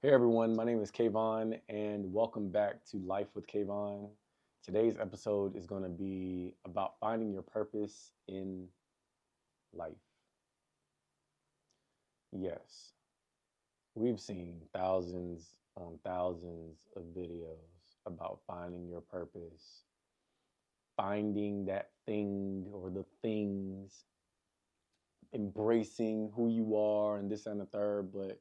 Hey everyone, my name is Kayvon and welcome back to Life with Kayvon. Today's episode is going to be about finding your purpose in life. Yes, we've seen thousands on thousands of videos about finding your purpose, finding that thing or the things, embracing who you are and this and the third, but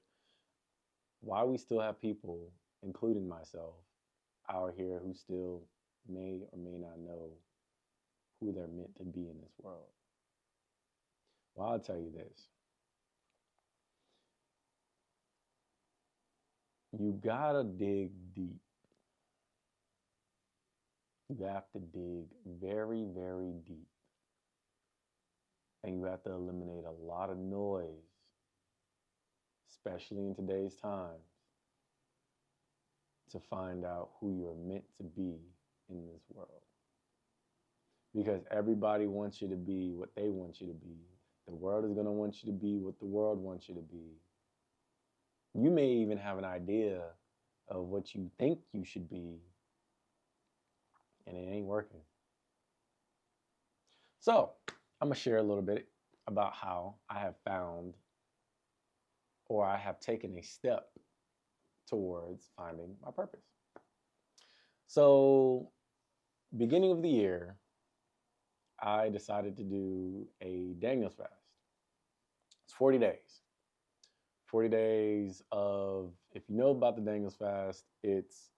why we still have people, including myself, out here who still may or may not know who they're meant to be in this world. Well, I'll tell you this. You gotta dig deep. You have to dig very, very deep. And you have to eliminate a lot of noise, especially in today's times, to find out who you're meant to be in this world. Because everybody wants you to be what they want you to be. The world is gonna want you to be what the world wants you to be. You may even have an idea of what you think you should be, and it ain't working. So, I'm gonna share a little bit about how I have found or I have taken a step towards finding my purpose. So, beginning of the year, I decided to do a Daniel's fast. It's 40 days. 40 days of, if you know about the Daniel's fast, it's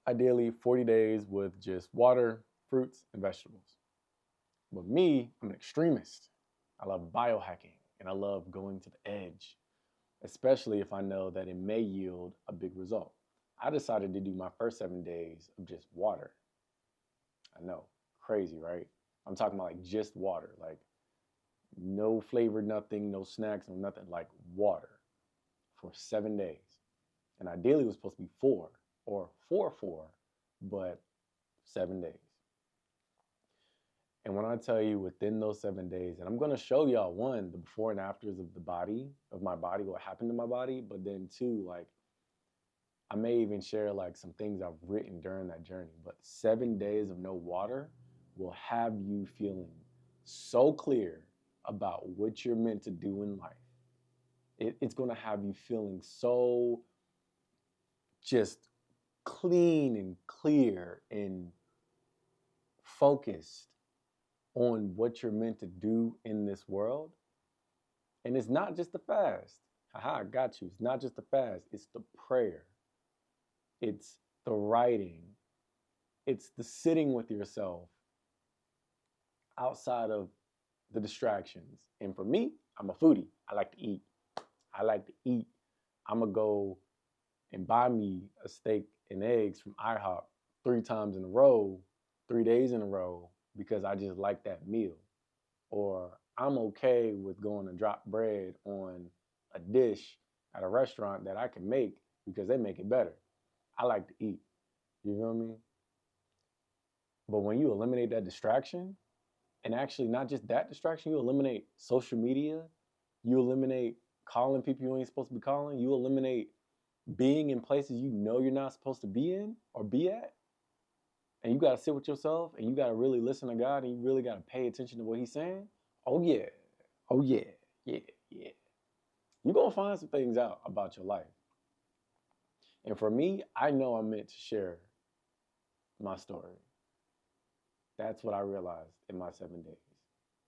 ideally 40 days with just water, fruits, and vegetables. But me, I'm an extremist. I love biohacking and I love going to the edge, especially if I know that it may yield a big result. I decided to do my first 7 days of just water. I know, crazy, right? I'm talking about like just water, like no flavor, nothing, no snacks, no nothing, like water for 7 days. And ideally, it was supposed to be four or four, but 7 days. And when I tell you within those 7 days, and I'm gonna show y'all one, the before and afters of the body, of my body, what happened to my body, but then two, like I may even share like some things I've written during that journey. But 7 days of no water will have you feeling so clear about what you're meant to do in life. It's gonna have you feeling so just clean and clear and focused on what you're meant to do in this world. And it's not just the fast. Haha, I got you. It's not just the fast, it's the prayer, it's the writing, it's the sitting with yourself outside of the distractions. And for me, I'm a foodie. I like to eat. I like to eat. I'm going to go and buy me a steak and eggs from IHOP 3 times in a row, 3 days in a row, because I just like that meal. Or I'm okay with going to drop bread on a dish at a restaurant that I can make because they make it better. I like to eat. You feel me? But when you eliminate that distraction, and actually not just that distraction, you eliminate social media, you eliminate calling people you ain't supposed to be calling, you eliminate being in places you know you're not supposed to be in or be at. And you got to sit with yourself and you got to really listen to God and you really got to pay attention to what He's saying. Oh, yeah. Oh, yeah. Yeah. Yeah. You're going to find some things out about your life. And for me, I know I'm meant to share my story. That's what I realized in my 7 days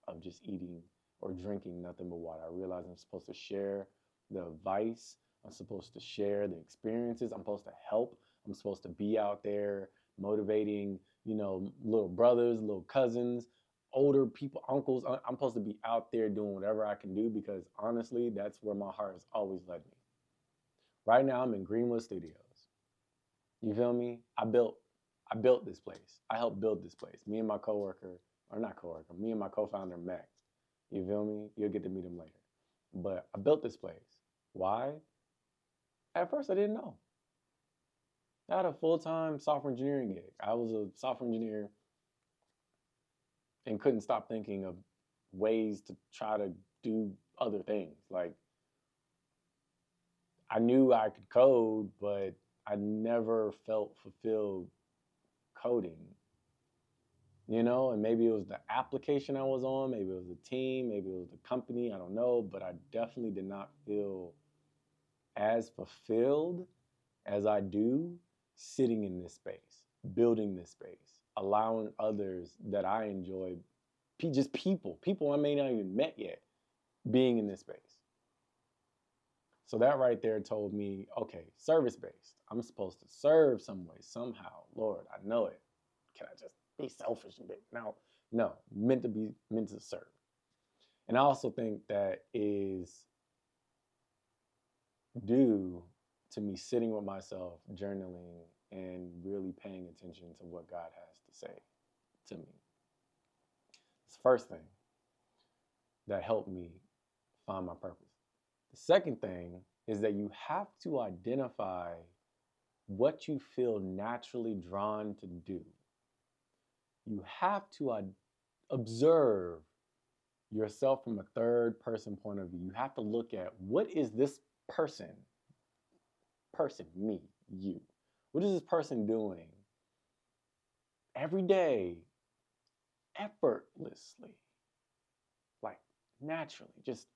of just eating or drinking nothing but water. I realized I'm supposed to share the advice. I'm supposed to share the experiences. I'm supposed to help. I'm supposed to be out there motivating, little brothers, little cousins, older people, uncles. I'm supposed to be out there doing whatever I can do because honestly, that's where my heart has always led me. Right now, I'm in Greenwood Studios. You feel me? I built this place. I helped build this place. Me and my coworker, or not coworker, me and my co-founder Mac. You feel me? You'll get to meet him later. But I built this place. Why? At first I didn't know. I had a full-time software engineering gig. I was a software engineer and couldn't stop thinking of ways to try to do other things. Like I knew I could code, but I never felt fulfilled coding, and maybe it was the application I was on, maybe it was the team, maybe it was the company, I don't know, but I definitely did not feel as fulfilled as I do sitting in this space, building this space, allowing others that I enjoy, just people I may not even met yet, being in this space. So that right there told me, okay, service based. I'm supposed to serve some way, somehow. Lord, I know it. Can I just be selfish a bit? No, meant to serve. And I also think that is due to me sitting with myself, journaling, and really paying attention to what God has to say to me. It's the first thing that helped me find my purpose. The second thing is that you have to identify what you feel naturally drawn to do. You have to observe yourself from a third person point of view. You have to look at what is this person, me, you. What is this person doing every day, effortlessly, like naturally, just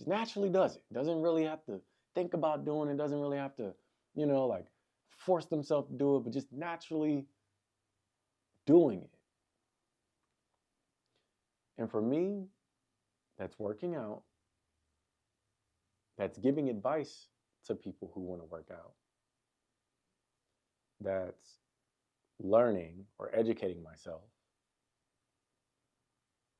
naturally does it. Doesn't really have to think about doing it. Doesn't really have to, like force themselves to do it, but just naturally doing it. And for me, that's working out. That's giving advice to people who want to work out. That's learning or educating myself.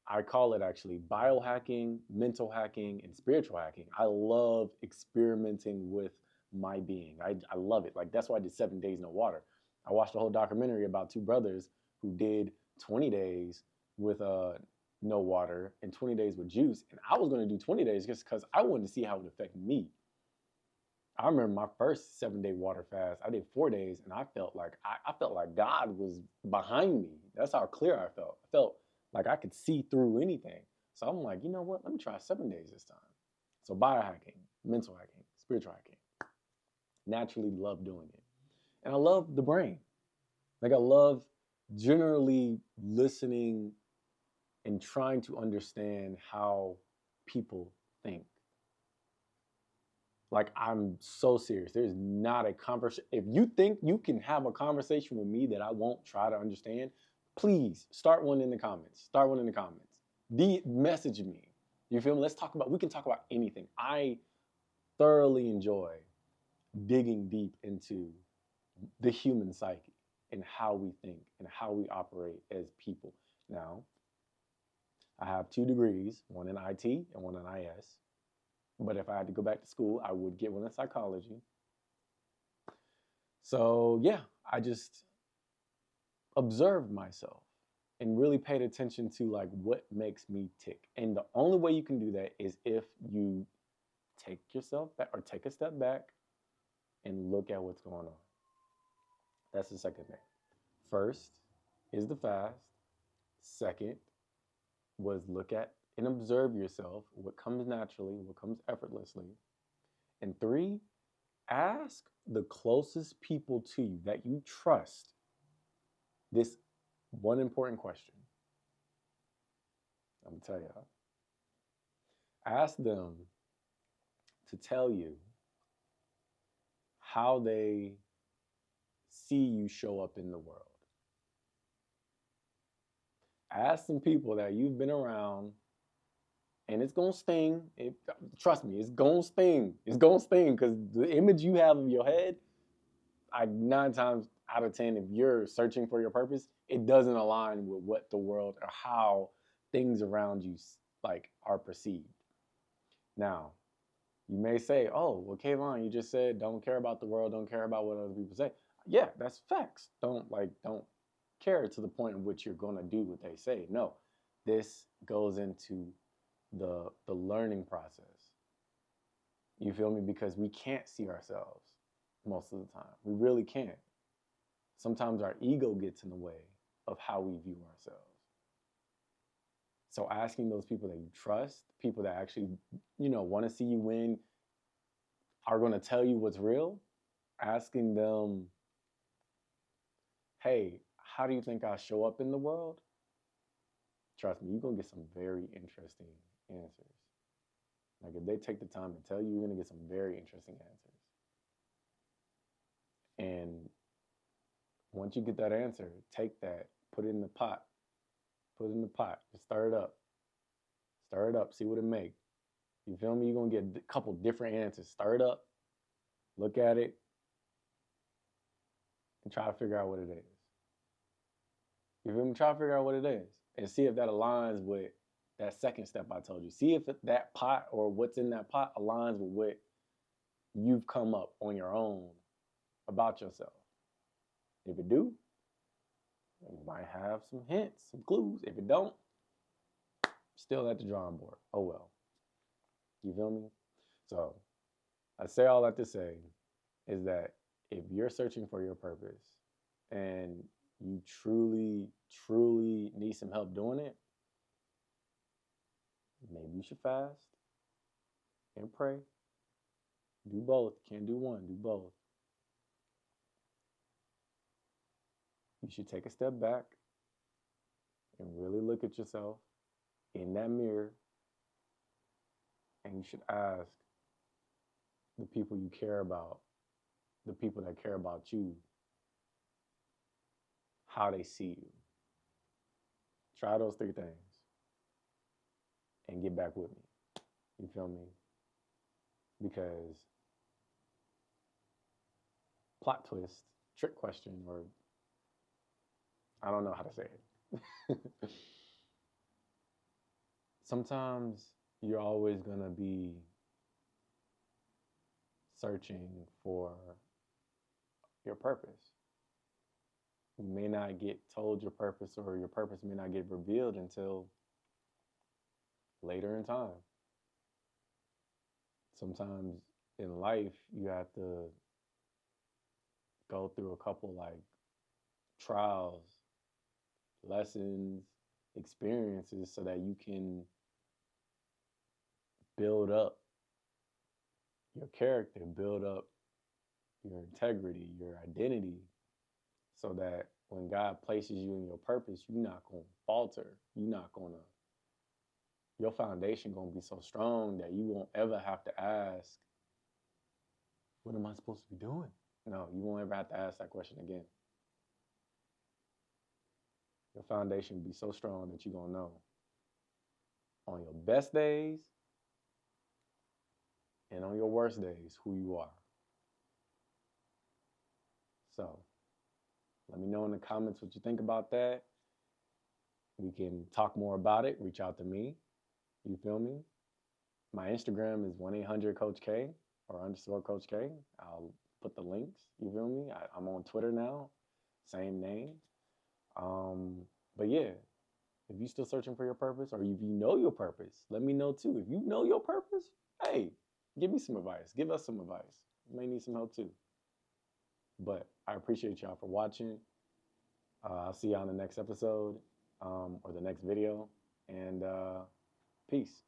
I call it actually biohacking, mental hacking, and spiritual hacking. I love experimenting with my being. I love it. Like, that's why I did 7 days no water. I watched a whole documentary about two brothers who did 20 days with no water and 20 days with juice. And I was going to do 20 days just because I wanted to see how it would affect me. I remember my first 7-day water fast. I did 4 days, and I felt like I felt like God was behind me. That's how clear I felt. I felt like I could see through anything. So I'm like, you know what? Let me try 7 days this time. So biohacking, mental hacking, spiritual hacking. Naturally love doing it. And I love the brain. Like, I love generally listening and trying to understand how people think. Like, I'm so serious. There's not a conversation. If you think you can have a conversation with me that I won't try to understand, please start one in the comments. Start one in the comments. Message me. You feel me? We can talk about anything. I thoroughly enjoy digging deep into the human psyche and how we think and how we operate as people. Now, I have 2 degrees, one in IT and one in IS. But if I had to go back to school, I would get one in psychology. So yeah, I just observed myself and really paid attention to like what makes me tick. And the only way you can do that is if you take yourself back or take a step back and look at what's going on. That's the second thing. First is the fast. Second was look at and observe yourself, what comes naturally, what comes effortlessly. And 3, ask the closest people to you that you trust this one important question. I'm going to tell y'all. Ask them to tell you how they see you show up in the world. Ask some people that you've been around, and it's going to sting. Trust me, it's going to sting. It's going to sting because the image you have of your head, 9 times out of 10, if you're searching for your purpose, it doesn't align with what the world or how things around you like are perceived. Now, you may say, oh, well, Kayvon, you just said don't care about the world, don't care about what other people say. Yeah, that's facts. Don't care to the point in which you're going to do what they say. No, this goes into the learning process. You feel me? Because we can't see ourselves most of the time. We really can't. Sometimes our ego gets in the way of how we view ourselves. So asking those people that you trust, people that actually, want to see you win, are going to tell you what's real, asking them, hey, how do you think I show up in the world? Trust me, you're going to get some very interesting answers. Like if they take the time to tell you, you're going to get some very interesting answers. And once you get that answer, take that, put it in the pot, put it in the pot, just stir it up, see what it makes. You feel me? You're going to get a couple different answers. Stir it up, look at it, and try to figure out what it is. You feel me? Try to figure out what it is and see if that aligns with that second step I told you. See if that pot or what's in that pot aligns with what you've come up on your own about yourself. If it do, you might have some hints, some clues. If it don't, still at the drawing board. Oh well. You feel me? So I say all that to say is that if you're searching for your purpose and you truly, truly need some help doing it, maybe you should fast and pray. Do both. Can't do one, do both. You should take a step back and really look at yourself in that mirror, and you should ask the people you care about, the people that care about you, how they see you. Try those 3 things and get back with me. You feel me? Because plot twist, trick question, or I don't know how to say it. Sometimes you're always going to be searching for your purpose. You may not get told your purpose, or your purpose may not get revealed until later in time. Sometimes in life, you have to go through a couple like trials, lessons, experiences so that you can build up your character, build up your integrity, your identity, so that when God places you in your purpose, you're not going to falter. You're not going to, your foundation going to be so strong that you won't ever have to ask, what am I supposed to be doing? No, you won't ever have to ask that question again. Your foundation will be so strong that you're going to know on your best days and on your worst days who you are. So let me know in the comments what you think about that. We can talk more about it. Reach out to me. You feel me? My Instagram is 1-800-Coach K or _Coach K. I'll put the links. You feel me? I'm on Twitter now. Same name. But yeah, if you're still searching for your purpose, or if you know your purpose, let me know too. If you know your purpose, hey, give me some advice. Give us some advice. You may need some help too. But I appreciate y'all for watching. I'll see y'all in the next episode or the next video. And peace.